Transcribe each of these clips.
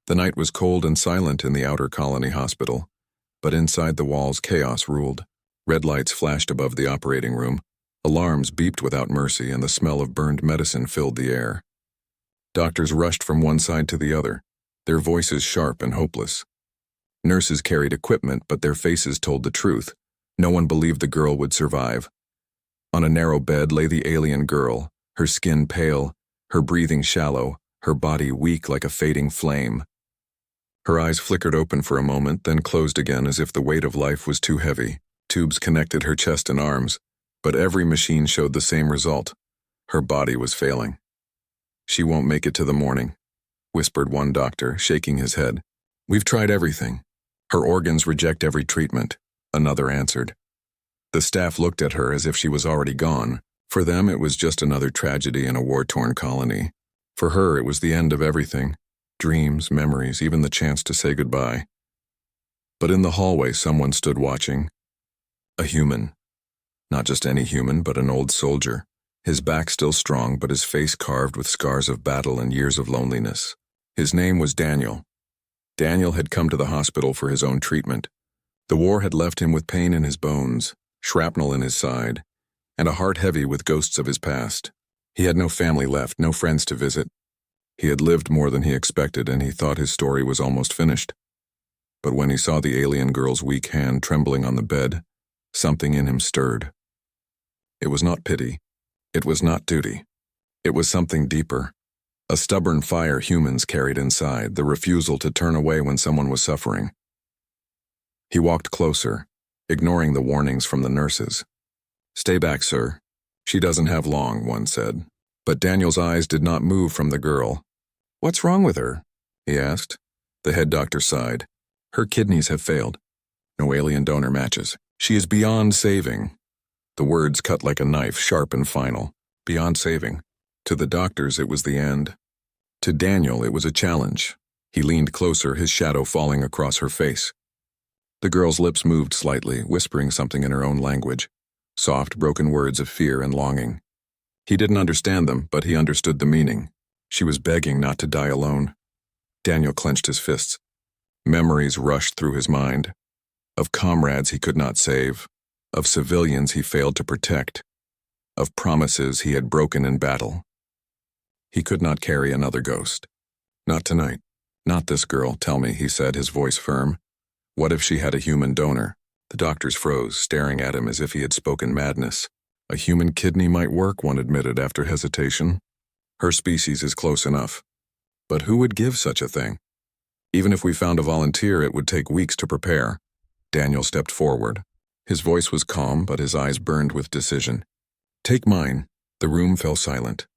The night was cold and silent in the outer colony hospital, but inside the walls chaos ruled. Red lights flashed above the operating room, alarms beeped without mercy, and the smell of burned medicine filled the air. Doctors rushed from one side to the other, their voices sharp and hopeless. Nurses carried equipment, but their faces told the truth. No one believed the girl would survive. On a narrow bed lay the alien girl, her skin pale, her breathing shallow, her body weak like a fading flame. Her eyes flickered open for a moment, then closed again as if the weight of life was too heavy. Tubes connected her chest and arms, but every machine showed the same result. Her body was failing. "She won't make it to the morning," whispered one doctor, shaking his head. "We've tried everything. Her organs reject every treatment," another answered. The staff looked at her as if she was already gone. For them, it was just another tragedy in a war-torn colony. For her, it was the end of everything. Dreams, memories, even the chance to say goodbye. But in the hallway, someone stood watching. A human. Not just any human, but an old soldier. His back still strong, but his face carved with scars of battle and years of loneliness. His name was Daniel. Daniel had come to the hospital for his own treatment. The war had left him with pain in his bones, shrapnel in his side, and a heart heavy with ghosts of his past. He had no family left, no friends to visit. He had lived more than he expected, and he thought his story was almost finished. But when he saw the alien girl's weak hand trembling on the bed, something in him stirred. It was not pity. It was not duty. It was something deeper. A stubborn fire humans carried inside, the refusal to turn away when someone was suffering. He walked closer, ignoring the warnings from the nurses. "Stay back, sir. She doesn't have long," one said. But Daniel's eyes did not move from the girl. "What's wrong with her?" he asked. The head doctor sighed. "Her kidneys have failed. No alien donor matches. She is beyond saving." The words cut like a knife, sharp and final. Beyond saving. To the doctors, it was the end. To Daniel, it was a challenge. He leaned closer, his shadow falling across her face. The girl's lips moved slightly, whispering something in her own language. Soft, broken words of fear and longing. He didn't understand them, but he understood the meaning. She was begging not to die alone. Daniel clenched his fists. Memories rushed through his mind. Of comrades he could not save. Of civilians he failed to protect. Of promises he had broken in battle. He could not carry another ghost. "Not tonight. Not this girl, tell me," he said, his voice firm. "What if she had a human donor?" The doctors froze, staring at him as if he had spoken madness. "A human kidney might work," one admitted after hesitation. "Her species is close enough. But who would give such a thing? Even if we found a volunteer, it would take weeks to prepare." Daniel stepped forward. His voice was calm, but his eyes burned with decision. "Take mine." The room fell silent.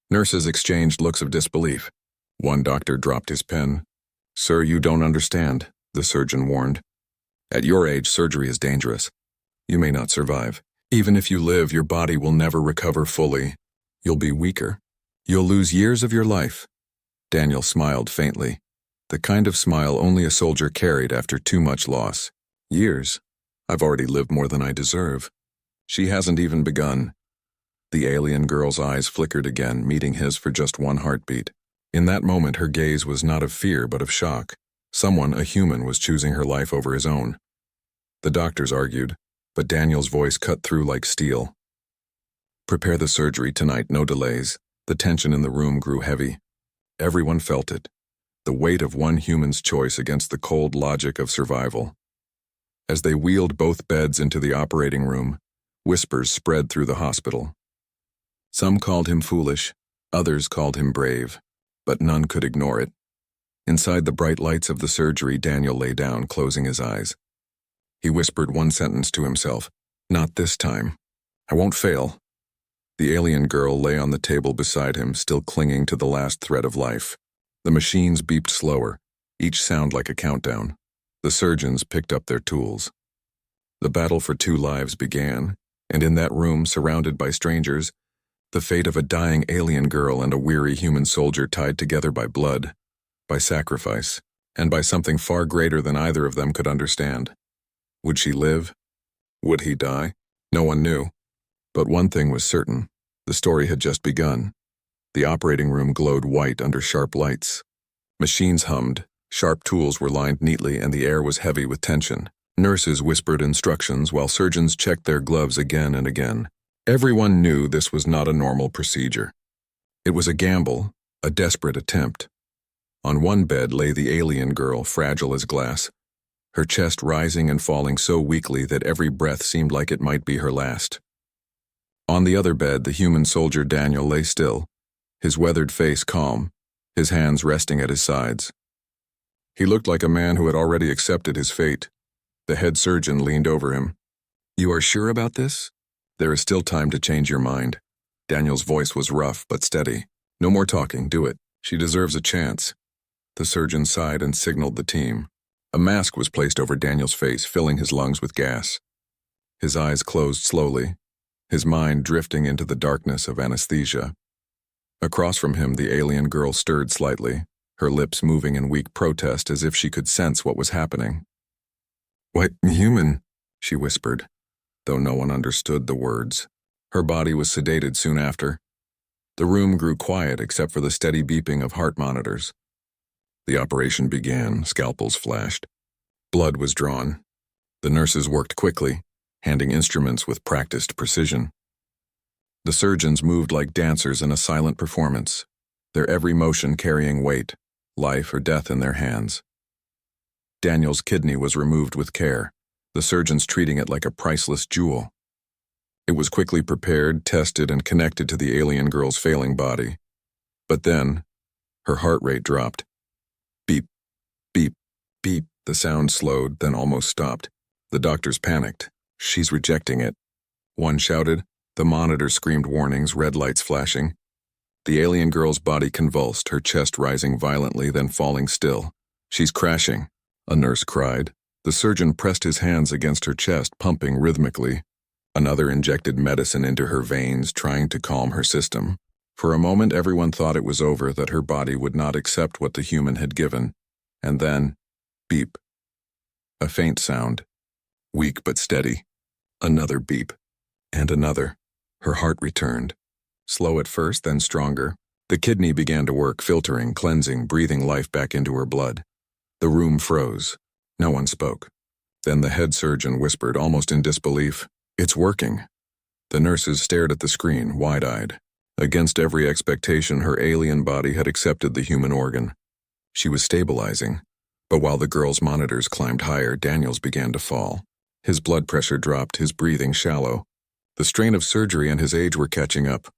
Nurses exchanged looks of disbelief. One doctor dropped his pen. "Sir, you don't understand," the surgeon warned. "At your age, surgery is dangerous. You may not survive. Even if you live, your body will never recover fully. You'll be weaker. You'll lose years of your life." Daniel smiled faintly, the kind of smile only a soldier carried after too much loss. "Years? I've already lived more than I deserve. She hasn't even begun." The alien girl's eyes flickered again, meeting his for just one heartbeat. In that moment, her gaze was not of fear, but of shock. Someone, a human, was choosing her life over his own. The doctors argued, but Daniel's voice cut through like steel. "Prepare the surgery tonight, no delays." The tension in the room grew heavy. Everyone felt it, the weight of one human's choice against the cold logic of survival. As they wheeled both beds into the operating room, whispers spread through the hospital. Some called him foolish, others called him brave, but none could ignore it. Inside the bright lights of the surgery, Daniel lay down, closing his eyes. He whispered one sentence to himself, "Not this time. I won't fail." The alien girl lay on the table beside him, still clinging to the last thread of life. The machines beeped slower, each sound like a countdown. The surgeons picked up their tools. The battle for two lives began, and in that room, surrounded by strangers, the fate of a dying alien girl and a weary human soldier tied together by blood, by sacrifice, and by something far greater than either of them could understand. Would she live? Would he die? No one knew. But one thing was certain. The story had just begun. The operating room glowed white under sharp lights. Machines hummed, Sharp tools were lined neatly and the air was heavy with tension. Nurses whispered instructions while surgeons checked their gloves again and again. Everyone knew this was not a normal procedure. It was a gamble, a desperate attempt. On one bed lay the alien girl, fragile as glass, her chest rising and falling so weakly that every breath seemed like it might be her last. On the other bed, the human soldier Daniel lay still, his weathered face calm, his hands resting at his sides. He looked like a man who had already accepted his fate. The head surgeon leaned over him. "You are sure about this? There is still time to change your mind." Daniel's voice was rough but steady. "No more talking, do it. She deserves a chance." The surgeon sighed and signaled the team. A mask was placed over Daniel's face, filling his lungs with gas. His eyes closed slowly, his mind drifting into the darkness of anesthesia. Across from him, the alien girl stirred slightly, her lips moving in weak protest as if she could sense what was happening. "What, human?" she whispered, though no one understood the words. Her body was sedated soon after. The room grew quiet except for the steady beeping of heart monitors. The operation began, scalpels flashed. Blood was drawn. The nurses worked quickly, handing instruments with practiced precision. The surgeons moved like dancers in a silent performance, their every motion carrying weight, life or death in their hands. Daniel's kidney was removed with care, the surgeons treating it like a priceless jewel. It was quickly prepared, tested, and connected to the alien girl's failing body. But then, her heart rate dropped. Beep, beep, beep. The sound slowed, then almost stopped. The doctors panicked. "She's rejecting it," one shouted. The monitor screamed warnings, red lights flashing. The alien girl's body convulsed, her chest rising violently, then falling still. "She's crashing," a nurse cried. The surgeon pressed his hands against her chest, pumping rhythmically. Another injected medicine into her veins, trying to calm her system. For a moment, everyone thought it was over, that her body would not accept what the human had given. And then, beep. A faint sound, weak but steady. Another beep. And another. Her heart returned. Slow at first, then stronger. The kidney began to work, filtering, cleansing, breathing life back into her blood. The room froze. No one spoke. Then the head surgeon whispered, almost in disbelief, "It's working." The nurses stared at the screen, wide-eyed. Against every expectation, her alien body had accepted the human organ. She was stabilizing. But while the girl's monitors climbed higher, Daniel's began to fall. His blood pressure dropped, his breathing shallow. The strain of surgery and his age were catching up.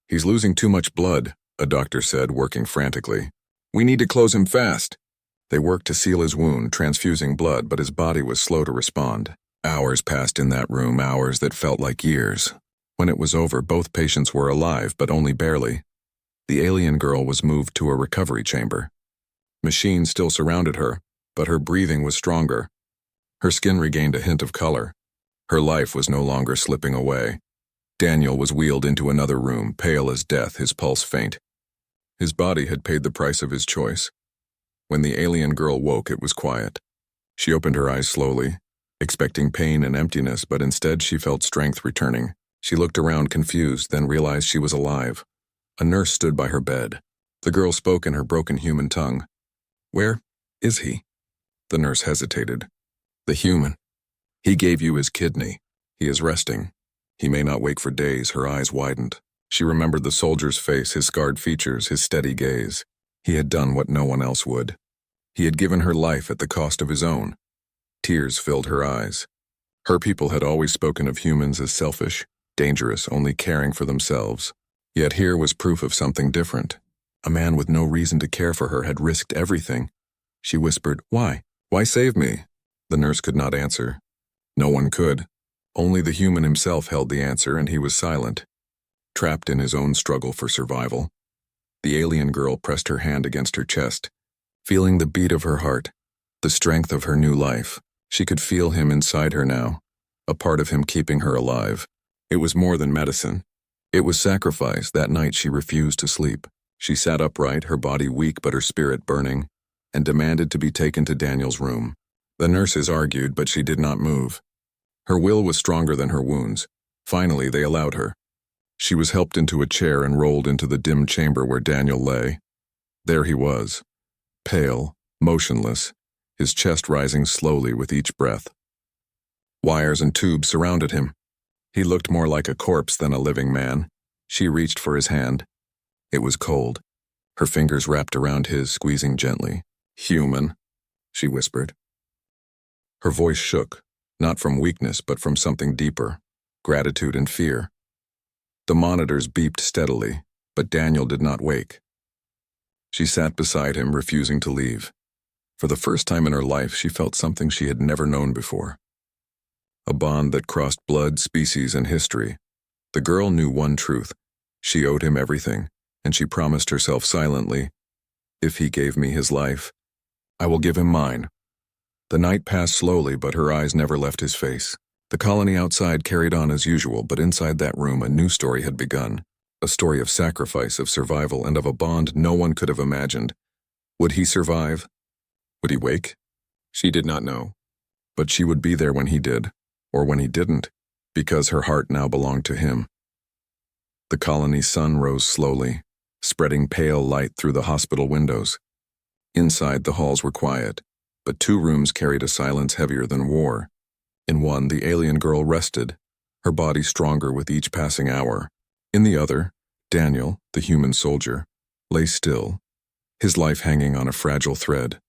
"He's losing too much blood," a doctor said, working frantically. "We need to close him fast." They worked to seal his wound, transfusing blood, but his body was slow to respond. Hours passed in that room, hours that felt like years. When it was over, both patients were alive, but only barely. The alien girl was moved to a recovery chamber. Machines still surrounded her, but her breathing was stronger. Her skin regained a hint of color. Her life was no longer slipping away. Daniel was wheeled into another room, pale as death, his pulse faint. His body had paid the price of his choice. When the alien girl woke, it was quiet. She opened her eyes slowly, expecting pain and emptiness, but instead she felt strength returning. She looked around confused, then realized she was alive. A nurse stood by her bed. The girl spoke in her broken human tongue. "Where is he?" The nurse hesitated. "The human. He gave you his kidney. He is resting. He may not wake for days." Her eyes widened. She remembered the soldier's face, his scarred features, his steady gaze. He had done what no one else would. He had given her life at the cost of his own. Tears filled her eyes. Her people had always spoken of humans as selfish, dangerous, only caring for themselves. Yet here was proof of something different. A man with no reason to care for her had risked everything. She whispered, "Why? Why save me?" The nurse could not answer. No one could. Only the human himself held the answer, and he was silent, trapped in his own struggle for survival. The alien girl pressed her hand against her chest, feeling the beat of her heart, the strength of her new life. She could feel him inside her now, a part of him keeping her alive. It was more than medicine. It was sacrifice. That night she refused to sleep. She sat upright, her body weak but her spirit burning, and demanded to be taken to Daniel's room. The nurses argued, but she did not move. Her will was stronger than her wounds. Finally, they allowed her. She was helped into a chair and rolled into the dim chamber where Daniel lay. There he was, pale, motionless, his chest rising slowly with each breath. Wires and tubes surrounded him. He looked more like a corpse than a living man. She reached for his hand. It was cold. Her fingers wrapped around his, squeezing gently. "Human," she whispered. Her voice shook, not from weakness but from something deeper, gratitude and fear. The monitors beeped steadily, but Daniel did not wake. She sat beside him, refusing to leave. For the first time in her life, she felt something she had never known before. A bond that crossed blood, species, and history. The girl knew one truth. She owed him everything, and she promised herself silently, "If he gave me his life, I will give him mine." The night passed slowly, but her eyes never left his face. The colony outside carried on as usual, but inside that room a new story had begun. A story of sacrifice, of survival, and of a bond no one could have imagined. Would he survive? Would he wake? She did not know. But she would be there when he did, or when he didn't, because her heart now belonged to him. The colony's sun rose slowly, spreading pale light through the hospital windows. Inside, the halls were quiet, but two rooms carried a silence heavier than war. In one, the alien girl rested, her body stronger with each passing hour. In the other, Daniel, the human soldier, lay still, his life hanging on a fragile thread.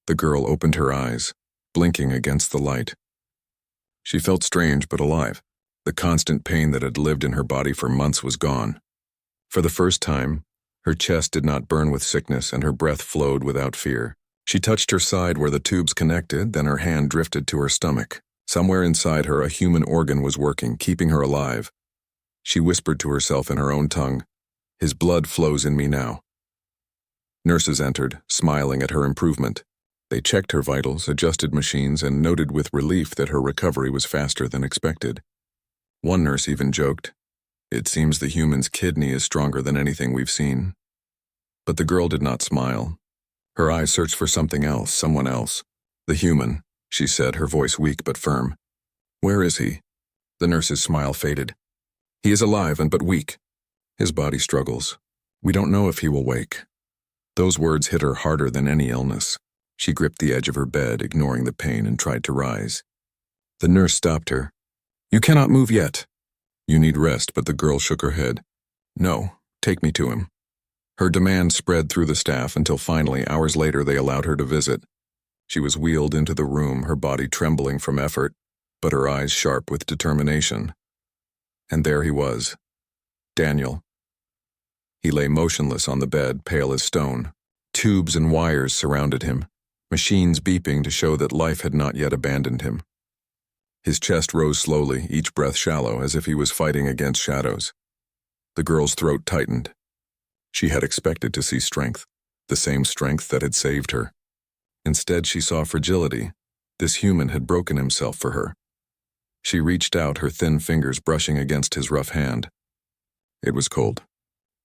The girl opened her eyes, blinking against the light. She felt strange but alive. The constant pain that had lived in her body for months was gone. For the first time, her chest did not burn with sickness and her breath flowed without fear. She touched her side where the tubes connected, then her hand drifted to her stomach. Somewhere inside her, a human organ was working, keeping her alive. She whispered to herself in her own tongue, "His blood flows in me now." Nurses entered, smiling at her improvement. They checked her vitals, adjusted machines, and noted with relief that her recovery was faster than expected. One nurse even joked, "It seems the human's kidney is stronger than anything we've seen." But the girl did not smile. Her eyes searched for something else, someone else. "The human," she said, her voice weak but firm. "Where is he?" The nurse's smile faded. "He is alive and but weak. His body struggles. We don't know if he will wake." Those words hit her harder than any illness. She gripped the edge of her bed, ignoring the pain, and tried to rise. The nurse stopped her. "You cannot move yet. You need rest," but the girl shook her head. "No, take me to him." Her demand spread through the staff until finally, hours later, they allowed her to visit. She was wheeled into the room, her body trembling from effort, but her eyes sharp with determination. And there he was, Daniel. He lay motionless on the bed, pale as stone. Tubes and wires surrounded him, machines beeping to show that life had not yet abandoned him. His chest rose slowly, each breath shallow, as if he was fighting against shadows. The girl's throat tightened. She had expected to see strength, the same strength that had saved her. Instead, she saw fragility. This human had broken himself for her. She reached out, her thin fingers brushing against his rough hand. It was cold.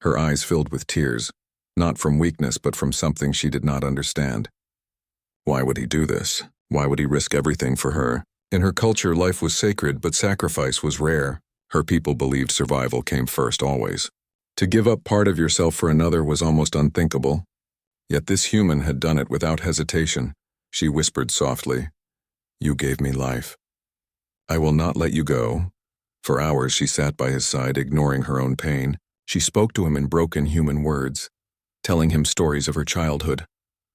Her eyes filled with tears, not from weakness but from something she did not understand. Why would he do this? Why would he risk everything for her? In her culture, life was sacred, but sacrifice was rare. Her people believed survival came first always. To give up part of yourself for another was almost unthinkable. Yet this human had done it without hesitation. She whispered softly, "You gave me life. I will not let you go." For hours she sat by his side, ignoring her own pain. She spoke to him in broken human words, telling him stories of her childhood,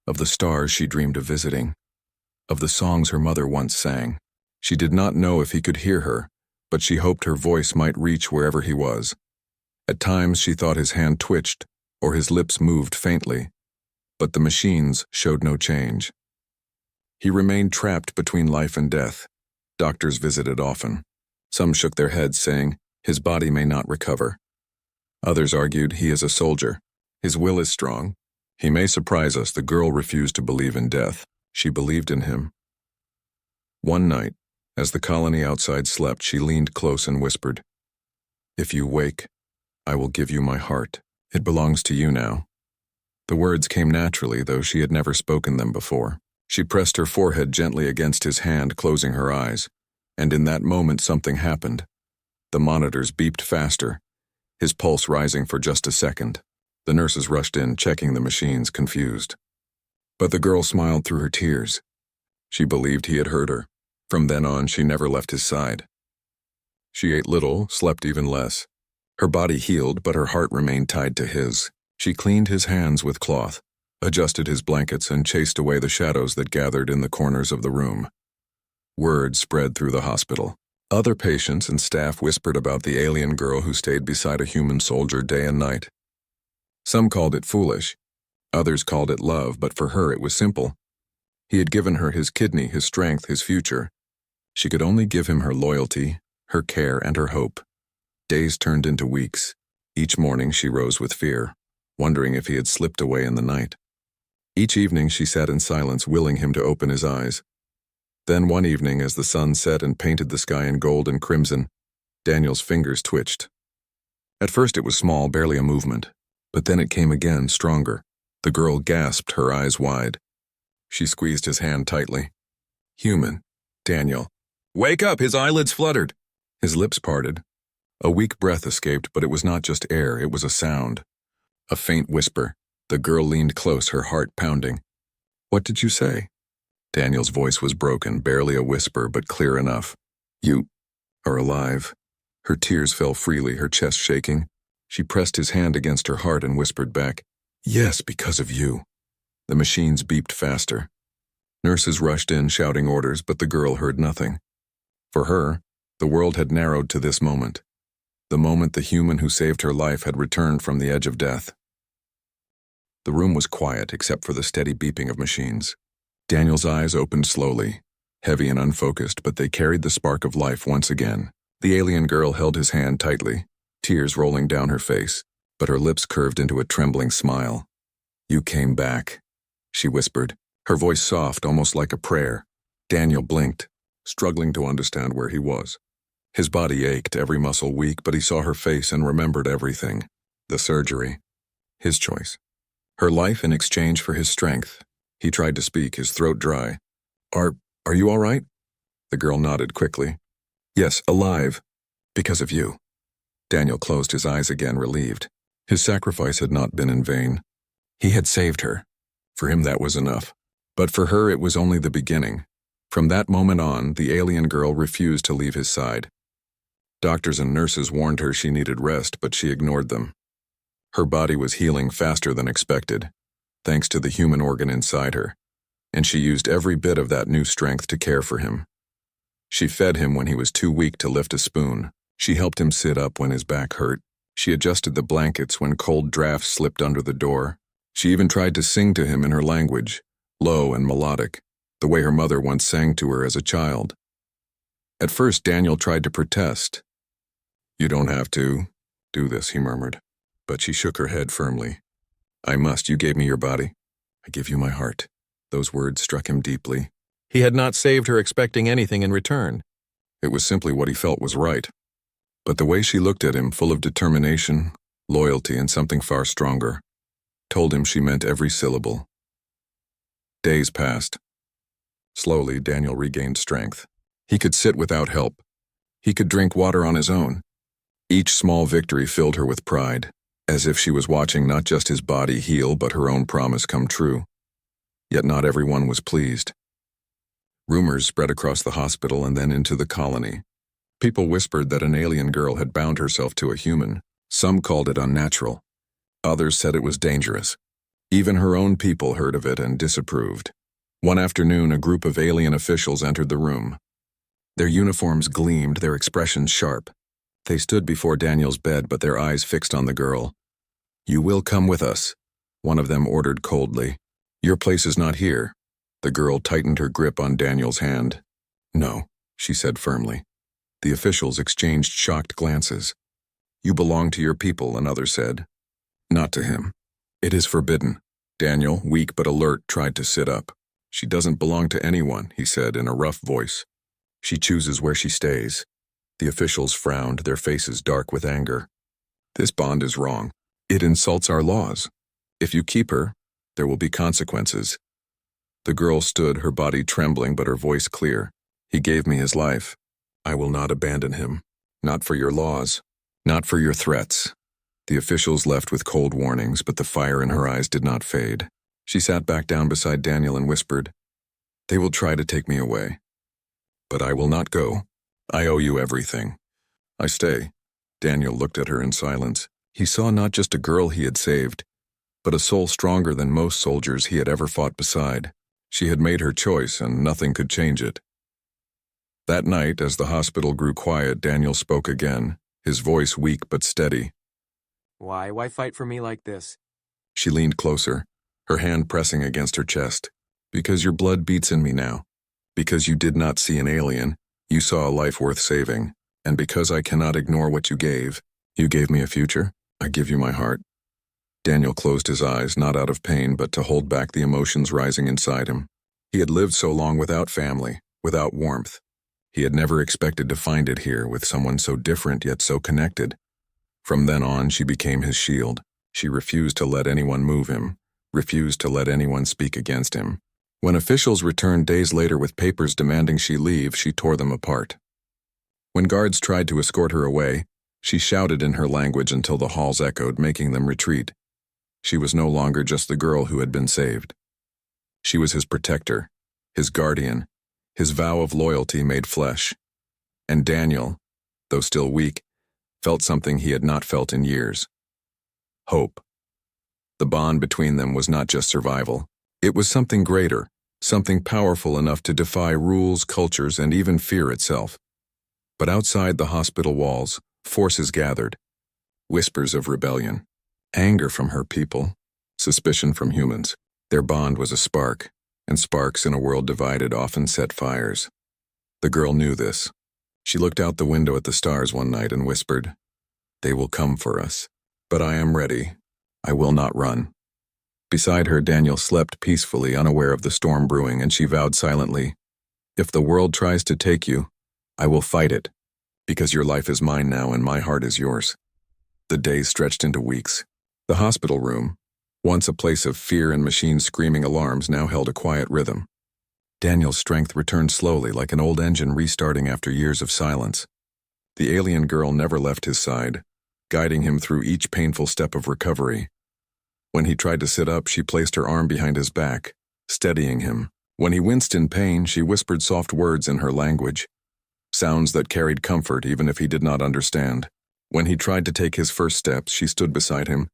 of the stars she dreamed of visiting, of the songs her mother once sang. She did not know if he could hear her, but she hoped her voice might reach wherever he was. At times she thought his hand twitched, or his lips moved faintly, but the machines showed no change. He remained trapped between life and death. Doctors visited often. Some shook their heads, saying, "His body may not recover." Others argued, "He is a soldier. His will is strong. He may surprise us." The girl refused to believe in death. She believed in him. One night, as the colony outside slept, she leaned close and whispered, "If you wake, I will give you my heart. It belongs to you now." The words came naturally, though she had never spoken them before. She pressed her forehead gently against his hand, closing her eyes. And in that moment something happened. The monitors beeped faster, his pulse rising for just a second. The nurses rushed in, checking the machines, confused. But the girl smiled through her tears. She believed he had heard her. From then on, she never left his side. She ate little, slept even less. Her body healed, but her heart remained tied to his. She cleaned his hands with cloth, adjusted his blankets, and chased away the shadows that gathered in the corners of the room. Word spread through the hospital. Other patients and staff whispered about the alien girl who stayed beside a human soldier day and night. Some called it foolish. Others called it love, but for her it was simple. He had given her his kidney, his strength, his future. She could only give him her loyalty, her care, and her hope. Days turned into weeks. Each morning she rose with fear, wondering if he had slipped away in the night. Each evening she sat in silence, willing him to open his eyes. Then one evening, as the sun set and painted the sky in gold and crimson, Daniel's fingers twitched. At first it was small, barely a movement, but then it came again, stronger. The girl gasped, her eyes wide. She squeezed his hand tightly. Human. Daniel. Wake up! His eyelids fluttered. His lips parted. A weak breath escaped, but it was not just air, it was a sound. A faint whisper. The girl leaned close, her heart pounding. What did you say? Daniel's voice was broken, barely a whisper, but clear enough. You are alive. Her tears fell freely, her chest shaking. She pressed his hand against her heart and whispered back, Yes, because of you. The machines beeped faster. Nurses rushed in, shouting orders, but the girl heard nothing. For her, the world had narrowed to this moment. The moment the human who saved her life had returned from the edge of death. The room was quiet except for the steady beeping of machines. Daniel's eyes opened slowly, heavy and unfocused, but they carried the spark of life once again. The alien girl held his hand tightly, tears rolling down her face, but her lips curved into a trembling smile. You came back, she whispered, her voice soft, almost like a prayer. Daniel blinked, struggling to understand where he was. His body ached, every muscle weak, but he saw her face and remembered everything. The surgery. His choice. Her life in exchange for his strength. He tried to speak, his throat dry. Are you all right? The girl nodded quickly. Yes, alive. Because of you. Daniel closed his eyes again, relieved. His sacrifice had not been in vain. He had saved her. For him that was enough. But for her it was only the beginning. From that moment on, the alien girl refused to leave his side. Doctors and nurses warned her she needed rest, but she ignored them. Her body was healing faster than expected, thanks to the human organ inside her, and she used every bit of that new strength to care for him. She fed him when he was too weak to lift a spoon. She helped him sit up when his back hurt. She adjusted the blankets when cold drafts slipped under the door. She even tried to sing to him in her language, low and melodic, the way her mother once sang to her as a child. At first, Daniel tried to protest. You don't have to do this, he murmured. But she shook her head firmly. I must. You gave me your body. I give you my heart. Those words struck him deeply. He had not saved her expecting anything in return. It was simply what he felt was right. But the way she looked at him, full of determination, loyalty, and something far stronger, told him she meant every syllable. Days passed. Slowly, Daniel regained strength. He could sit without help. He could drink water on his own. Each small victory filled her with pride, as if she was watching not just his body heal but her own promise come true. Yet not everyone was pleased. Rumors spread across the hospital and then into the colony. People whispered that an alien girl had bound herself to a human. Some called it unnatural. Others said it was dangerous. Even her own people heard of it and disapproved. One afternoon, a group of alien officials entered the room. Their uniforms gleamed, their expressions sharp. They stood before Daniel's bed, but their eyes fixed on the girl. You will come with us, one of them ordered coldly. Your place is not here. The girl tightened her grip on Daniel's hand. No, she said firmly. The officials exchanged shocked glances. You belong to your people, another said. Not to him. It is forbidden. Daniel, weak but alert, tried to sit up. She doesn't belong to anyone, he said in a rough voice. She chooses where she stays. The officials frowned, their faces dark with anger. This bond is wrong. It insults our laws. If you keep her, there will be consequences. The girl stood, her body trembling but her voice clear. He gave me his life. I will not abandon him. Not for your laws. Not for your threats. The officials left with cold warnings, but the fire in her eyes did not fade. She sat back down beside Daniel and whispered, "They will try to take me away. But I will not go. I owe you everything. I stay." Daniel looked at her in silence. He saw not just a girl he had saved, but a soul stronger than most soldiers he had ever fought beside. She had made her choice, and nothing could change it. That night, as the hospital grew quiet, Daniel spoke again, his voice weak but steady. Why fight for me like this? She leaned closer, her hand pressing against her chest. "Because your blood beats in me now. Because you did not see an alien, you saw a life worth saving. And because I cannot ignore what you gave me a future, I give you my heart." Daniel closed his eyes, not out of pain, but to hold back the emotions rising inside him. He had lived so long without family, without warmth. He had never expected to find it here, with someone so different yet so connected. From then on, she became his shield. She refused to let anyone move him, refused to let anyone speak against him. When officials returned days later with papers demanding she leave, she tore them apart. When guards tried to escort her away, she shouted in her language until the halls echoed, making them retreat. She was no longer just the girl who had been saved. She was his protector, his guardian, his vow of loyalty made flesh. And Daniel, though still weak, felt something he had not felt in years. Hope. The bond between them was not just survival. It was something greater, something powerful enough to defy rules, cultures, and even fear itself. But outside the hospital walls, forces gathered. Whispers of rebellion. Anger from her people. Suspicion from humans. Their bond was a spark, and sparks in a world divided often set fires. The girl knew this. She looked out the window at the stars one night and whispered, "They will come for us. But I am ready. I will not run." Beside her, Daniel slept peacefully, unaware of the storm brewing, and she vowed silently, "If the world tries to take you, I will fight it, because your life is mine now and my heart is yours." The days stretched into weeks. The hospital room, once a place of fear and machines screaming alarms, now held a quiet rhythm. Daniel's strength returned slowly, like an old engine restarting after years of silence. The alien girl never left his side, guiding him through each painful step of recovery. When he tried to sit up, she placed her arm behind his back, steadying him. When he winced in pain, she whispered soft words in her language, sounds that carried comfort even if he did not understand. When he tried to take his first steps, she stood beside him,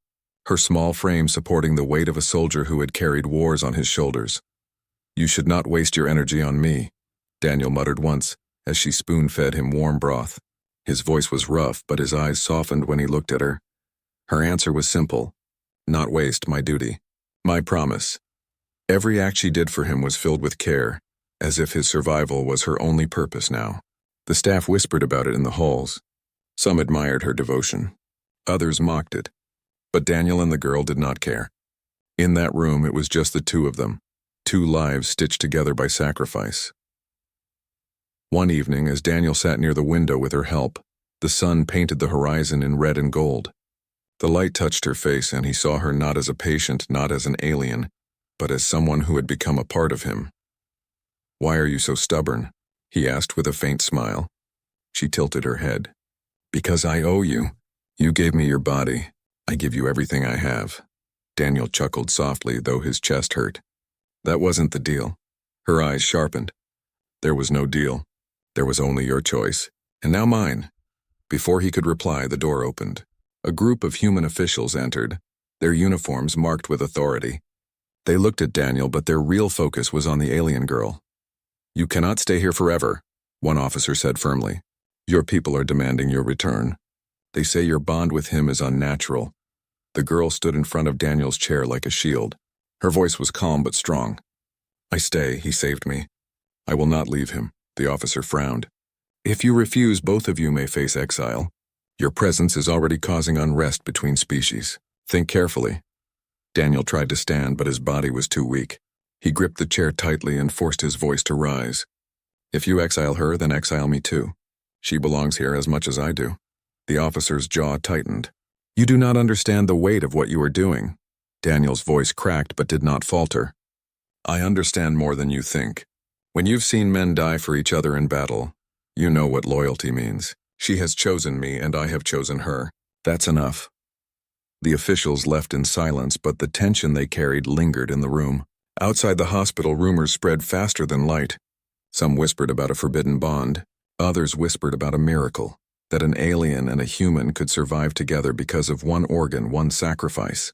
her small frame supporting the weight of a soldier who had carried wars on his shoulders. "You should not waste your energy on me," Daniel muttered once, as she spoon-fed him warm broth. His voice was rough, but his eyes softened when he looked at her. Her answer was simple, "Not waste my duty, my promise." Every act she did for him was filled with care, as if his survival was her only purpose now. The staff whispered about it in the halls. Some admired her devotion. Others mocked it. But Daniel and the girl did not care. In that room, it was just the two of them, two lives stitched together by sacrifice. One evening, as Daniel sat near the window with her help, the sun painted the horizon in red and gold. The light touched her face, and he saw her not as a patient, not as an alien, but as someone who had become a part of him. "Why are you so stubborn?" he asked with a faint smile. She tilted her head. "Because I owe you. You gave me your body. I give you everything I have." Daniel chuckled softly, though his chest hurt. "That wasn't the deal." Her eyes sharpened. "There was no deal. There was only your choice, and now mine." Before he could reply, the door opened. A group of human officials entered, their uniforms marked with authority. They looked at Daniel, but their real focus was on the alien girl. "You cannot stay here forever," one officer said firmly. "Your people are demanding your return. They say your bond with him is unnatural." The girl stood in front of Daniel's chair like a shield. Her voice was calm but strong. "I stay, he saved me. I will not leave him." The officer frowned. "If you refuse, both of you may face exile. Your presence is already causing unrest between species. Think carefully." Daniel tried to stand, but his body was too weak. He gripped the chair tightly and forced his voice to rise. "If you exile her, then exile me too. She belongs here as much as I do." The officer's jaw tightened. "You do not understand the weight of what you are doing." Daniel's voice cracked but did not falter. "I understand more than you think. When you've seen men die for each other in battle, you know what loyalty means. She has chosen me and I have chosen her. That's enough." The officials left in silence, but the tension they carried lingered in the room. Outside the hospital, rumors spread faster than light. Some whispered about a forbidden bond. Others whispered about a miracle, that an alien and a human could survive together because of one organ, one sacrifice.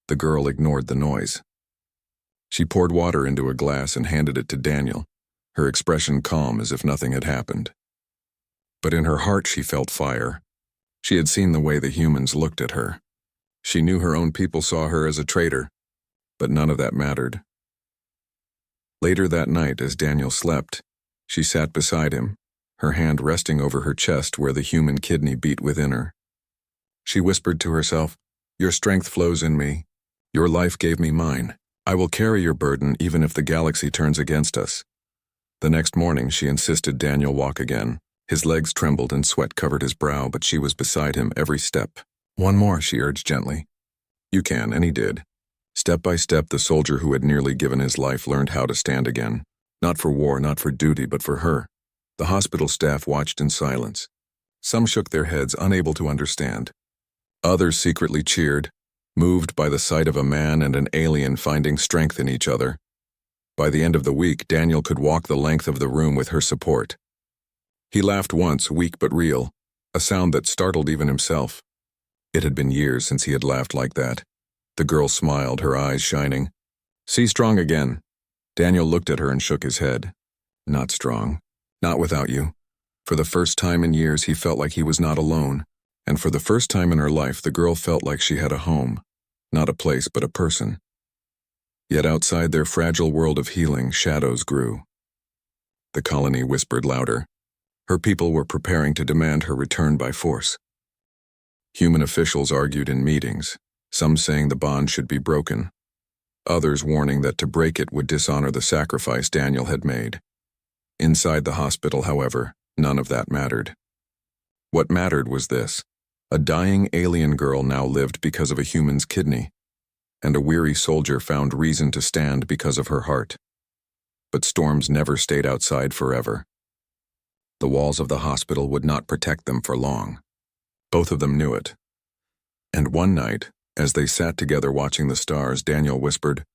The girl ignored the noise. She poured water into a glass and handed it to Daniel, her expression calm as if nothing had happened. But in her heart she felt fire. She had seen the way the humans looked at her. She knew her own people saw her as a traitor, but none of that mattered. Later that night, as Daniel slept, she sat beside him, her hand resting over her chest where the human kidney beat within her. She whispered to herself, "Your strength flows in me. Your life gave me mine. I will carry your burden even if the galaxy turns against us." The next morning, she insisted Daniel walk again. His legs trembled and sweat covered his brow, but she was beside him every step. "One more," she urged gently. "You can," and he did. Step by step, the soldier who had nearly given his life learned how to stand again. Not for war, not for duty, but for her. The hospital staff watched in silence. Some shook their heads, unable to understand. Others secretly cheered, moved by the sight of a man and an alien finding strength in each other. By the end of the week, Daniel could walk the length of the room with her support. He laughed once, weak but real, a sound that startled even himself. It had been years since he had laughed like that. The girl smiled, her eyes shining. "See strong again." Daniel looked at her and shook his head. "Not strong. Not without you." For the first time in years, he felt like he was not alone. And for the first time in her life, the girl felt like she had a home. Not a place, but a person. Yet outside their fragile world of healing, shadows grew. The colony whispered louder. Her people were preparing to demand her return by force. Human officials argued in meetings, some saying the bond should be broken, others warning that to break it would dishonor the sacrifice Daniel had made. Inside the hospital, however, none of that mattered. What mattered was this: a dying alien girl now lived because of a human's kidney, and a weary soldier found reason to stand because of her heart. But storms never stayed outside forever. The walls of the hospital would not protect them for long. Both of them knew it. And one night, as they sat together watching the stars, Daniel whispered,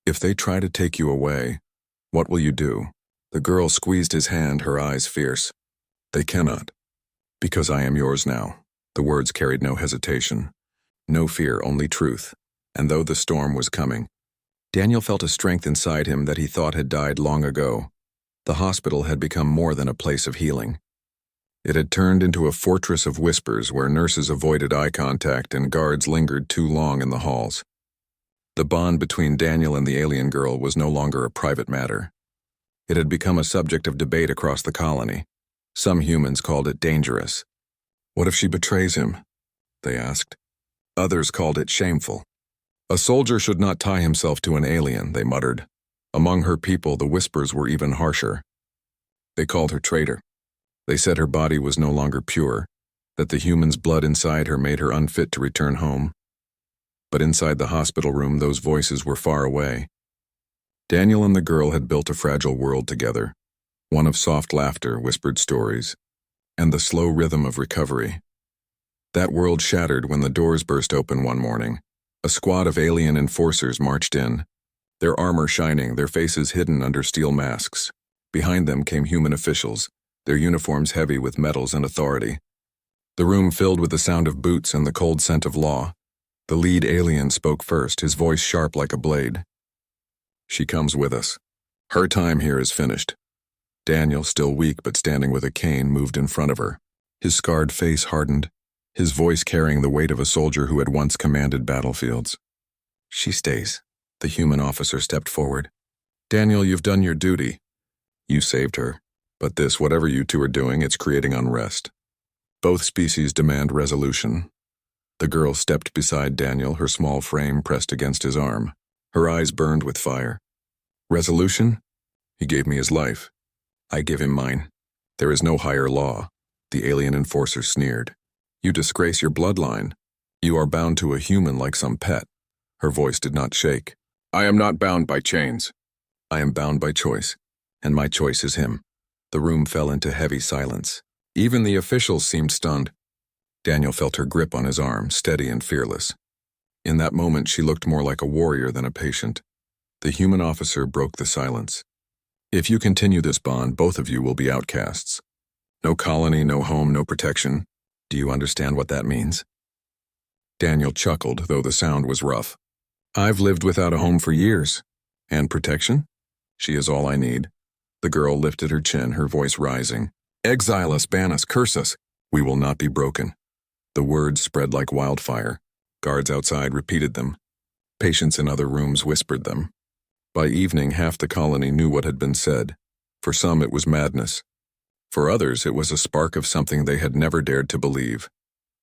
"If they try to take you away, what will you do?" The girl squeezed his hand, her eyes fierce. "They cannot, because I am yours now." The words carried no hesitation, no fear, only truth. And though the storm was coming, Daniel felt a strength inside him that he thought had died long ago. The hospital had become more than a place of healing. It had turned into a fortress of whispers where nurses avoided eye contact and guards lingered too long in the halls. The bond between Daniel and the alien girl was no longer a private matter. It had become a subject of debate across the colony. Some humans called it dangerous. "What if she betrays him?" they asked. Others called it shameful. "A soldier should not tie himself to an alien," they muttered. Among her people, the whispers were even harsher. They called her traitor. They said her body was no longer pure, that the human's blood inside her made her unfit to return home. But inside the hospital room, those voices were far away. Daniel and the girl had built a fragile world together, one of soft laughter, whispered stories, and the slow rhythm of recovery. That world shattered when the doors burst open one morning. A squad of alien enforcers marched in, their armor shining, their faces hidden under steel masks. Behind them came human officials, their uniforms heavy with medals and authority. The room filled with the sound of boots and the cold scent of law. The lead alien spoke first, his voice sharp like a blade. "She comes with us. Her time here is finished." Daniel, still weak but standing with a cane, moved in front of her. His scarred face hardened, his voice carrying the weight of a soldier who had once commanded battlefields. "She stays." The human officer stepped forward. "Daniel, you've done your duty. You saved her. But this, whatever you two are doing, it's creating unrest. Both species demand resolution." The girl stepped beside Daniel, her small frame pressed against his arm. Her eyes burned with fire. "Resolution? He gave me his life. I give him mine. There is no higher law." The alien enforcer sneered. "You disgrace your bloodline. You are bound to a human like some pet." Her voice did not shake. "I am not bound by chains. I am bound by choice, and my choice is him." The room fell into heavy silence. Even the officials seemed stunned. Daniel felt her grip on his arm, steady and fearless. In that moment, she looked more like a warrior than a patient. The human officer broke the silence. If you continue this bond, both of you will be outcasts. No colony, no home, no protection. Do you understand what that means? Daniel chuckled, though the sound was rough. I've lived without a home for years. And protection? She is all I need. The girl lifted her chin, her voice rising. Exile us, ban us, curse us. We will not be broken. The words spread like wildfire. Guards outside repeated them. Patients in other rooms whispered them. By evening, half the colony knew what had been said. For some, it was madness. For others, it was a spark of something they had never dared to believe.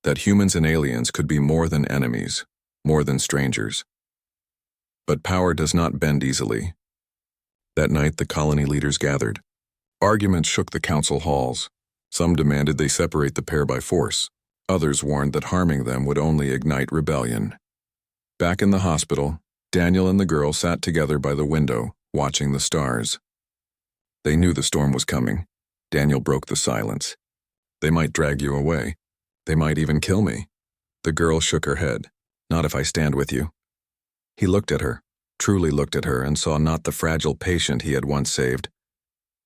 That humans and aliens could be more than enemies, more than strangers. But power does not bend easily. That night, the colony leaders gathered. Arguments shook the council halls. Some demanded they separate the pair by force. Others warned that harming them would only ignite rebellion. Back in the hospital, Daniel and the girl sat together by the window, watching the stars. They knew the storm was coming. Daniel broke the silence. They might drag you away. They might even kill me. The girl shook her head. Not if I stand with you. He looked at her, truly looked at her, and saw not the fragile patient he had once saved,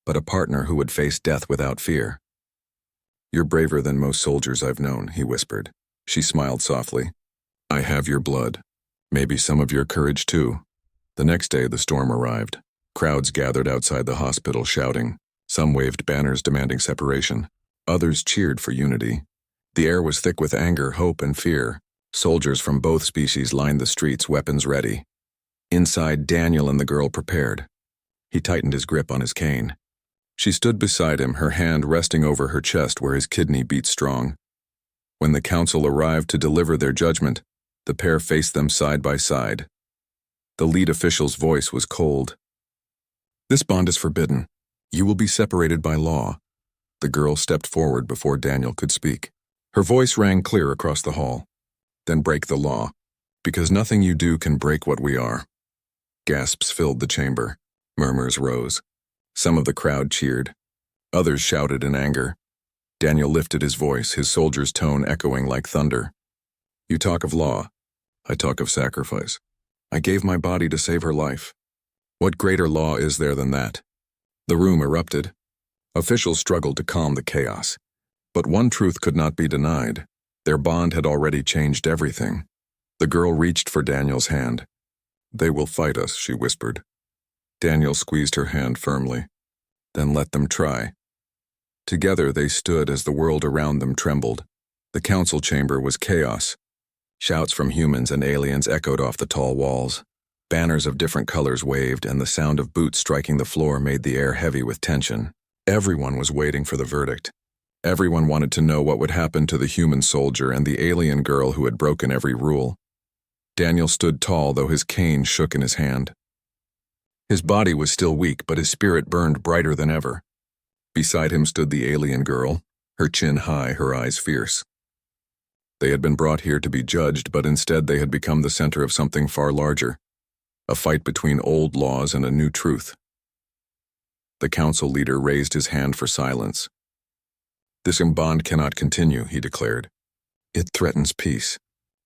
but a partner who would face death without fear. You're braver than most soldiers I've known, he whispered. She smiled softly. I have your blood. Maybe some of your courage too. The next day the storm arrived. Crowds gathered outside the hospital shouting. Some waved banners demanding separation. Others cheered for unity. The air was thick with anger, hope, and fear. Soldiers from both species lined the streets, weapons ready. Inside, Daniel and the girl prepared. He tightened his grip on his cane. She stood beside him, her hand resting over her chest where his kidney beat strong. When the council arrived to deliver their judgment, the pair faced them side by side. The lead official's voice was cold. This bond is forbidden. You will be separated by law. The girl stepped forward before Daniel could speak. Her voice rang clear across the hall. Then break the law, because nothing you do can break what we are. Gasps filled the chamber. Murmurs rose. Some of the crowd cheered. Others shouted in anger. Daniel lifted his voice, his soldier's tone echoing like thunder. You talk of law. I talk of sacrifice. I gave my body to save her life. What greater law is there than that? The room erupted. Officials struggled to calm the chaos. But one truth could not be denied. Their bond had already changed everything. The girl reached for Daniel's hand. They will fight us, she whispered. Daniel squeezed her hand firmly. Then let them try. Together they stood as the world around them trembled. The council chamber was chaos. Shouts from humans and aliens echoed off the tall walls. Banners of different colors waved, and the sound of boots striking the floor made the air heavy with tension. Everyone was waiting for the verdict. Everyone wanted to know what would happen to the human soldier and the alien girl who had broken every rule. Daniel stood tall, though his cane shook in his hand. His body was still weak, but his spirit burned brighter than ever. Beside him stood the alien girl, her chin high, her eyes fierce. They had been brought here to be judged, but instead they had become the center of something far larger. A fight between old laws and a new truth. The council leader raised his hand for silence. This bond cannot continue, he declared. It threatens peace.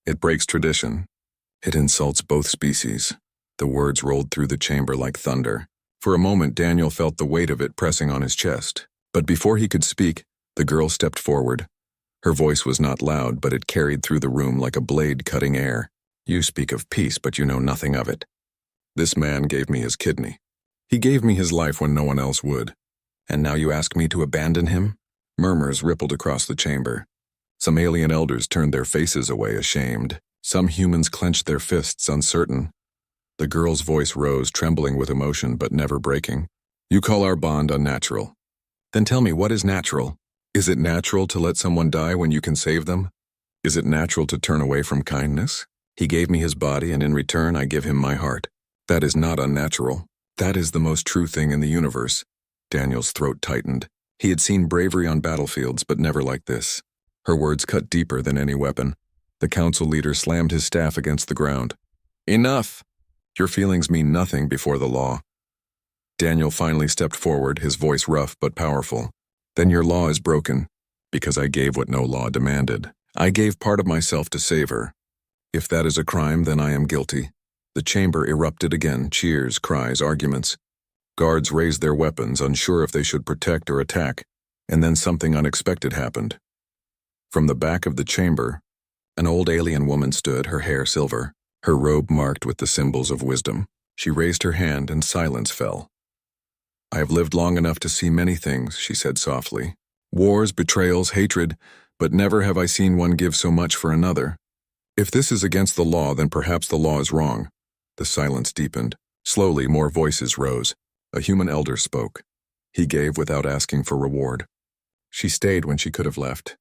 It breaks tradition. It insults both species. The words rolled through the chamber like thunder. For a moment, Daniel felt the weight of it pressing on his chest. But before he could speak, the girl stepped forward. Her voice was not loud, but it carried through the room like a blade cutting air. You speak of peace, but you know nothing of it. This man gave me his kidney. He gave me his life when no one else would. And now you ask me to abandon him? Murmurs rippled across the chamber. Some alien elders turned their faces away, ashamed. Some humans clenched their fists, uncertain. The girl's voice rose, trembling with emotion, but never breaking. You call our bond unnatural. Then tell me, what is natural? Is it natural to let someone die when you can save them? Is it natural to turn away from kindness? He gave me his body, and in return I give him my heart. That is not unnatural. That is the most true thing in the universe. Daniel's throat tightened. He had seen bravery on battlefields, but never like this. Her words cut deeper than any weapon. The council leader slammed his staff against the ground. Enough! Your feelings mean nothing before the law. Daniel finally stepped forward, his voice rough but powerful. Then your law is broken, because I gave what no law demanded, I gave part of myself to save her. If that is a crime, then I am guilty. The chamber erupted again, cheers, cries, arguments. Guards raised their weapons, unsure if they should protect or attack, and then something unexpected happened. From the back of the chamber, an old alien woman stood, her hair silver, her robe marked with the symbols of wisdom. She raised her hand and silence fell. I have lived long enough to see many things, she said softly. Wars, betrayals, hatred, but never have I seen one give so much for another. If this is against the law, then perhaps the law is wrong. The silence deepened. Slowly, more voices rose. A human elder spoke. He gave without asking for reward. She stayed when she could have left.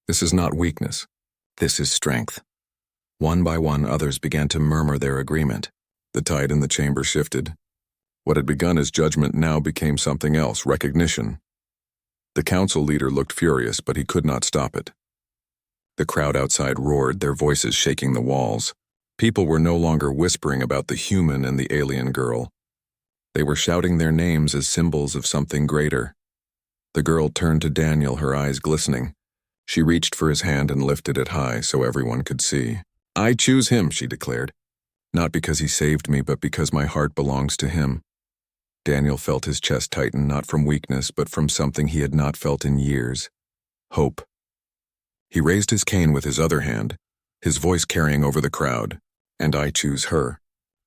This is not weakness. This is strength. One by one, others began to murmur their agreement. The tide in the chamber shifted. What had begun as judgment now became something else, recognition. The council leader looked furious, but he could not stop it. The crowd outside roared, their voices shaking the walls. People were no longer whispering about the human and the alien girl. They were shouting their names as symbols of something greater. The girl turned to Daniel, her eyes glistening. She reached for his hand and lifted it high so everyone could see. I choose him, she declared. Not because he saved me, but because my heart belongs to him. Daniel felt his chest tighten, not from weakness, but from something he had not felt in years. Hope. He raised his cane with his other hand, his voice carrying over the crowd. And I choose her.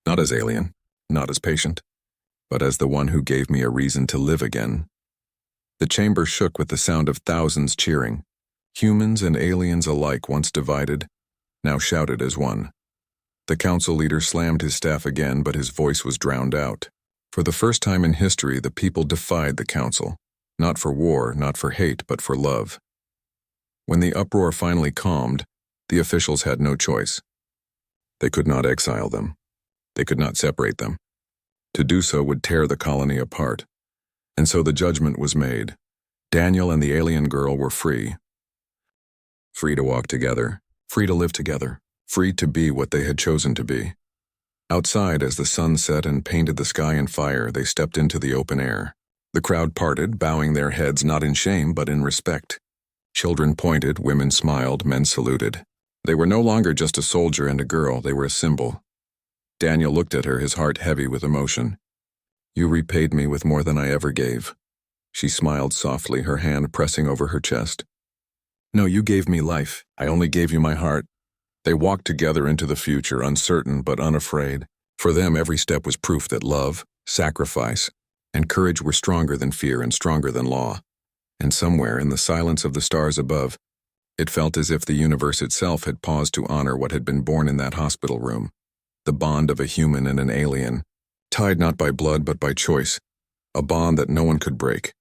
Not as alien, not as patient, but as the one who gave me a reason to live again. The chamber shook with the sound of thousands cheering. Humans and aliens alike, once divided, now shouted as one. The council leader slammed his staff again, but his voice was drowned out. For the first time in history, the people defied the council, not for war, not for hate, but for love. When the uproar finally calmed, the officials had no choice. They could not exile them. They could not separate them. To do so would tear the colony apart. And so the judgment was made. Daniel and the alien girl were free. Free to walk together, free to live together, free to be what they had chosen to be. Outside, as the sun set and painted the sky in fire, they stepped into the open air. The crowd parted, bowing their heads not in shame but in respect. Children pointed, women smiled, men saluted. They were no longer just a soldier and a girl, they were a symbol. Daniel looked at her, his heart heavy with emotion. You repaid me with more than I ever gave. She smiled softly, her hand pressing over her chest. No, you gave me life. I only gave you my heart. They walked together into the future, uncertain but unafraid. For them, every step was proof that love, sacrifice, and courage were stronger than fear and stronger than law. And somewhere, in the silence of the stars above, it felt as if the universe itself had paused to honor what had been born in that hospital room. The bond of a human and an alien, tied not by blood but by choice, a bond that no one could break.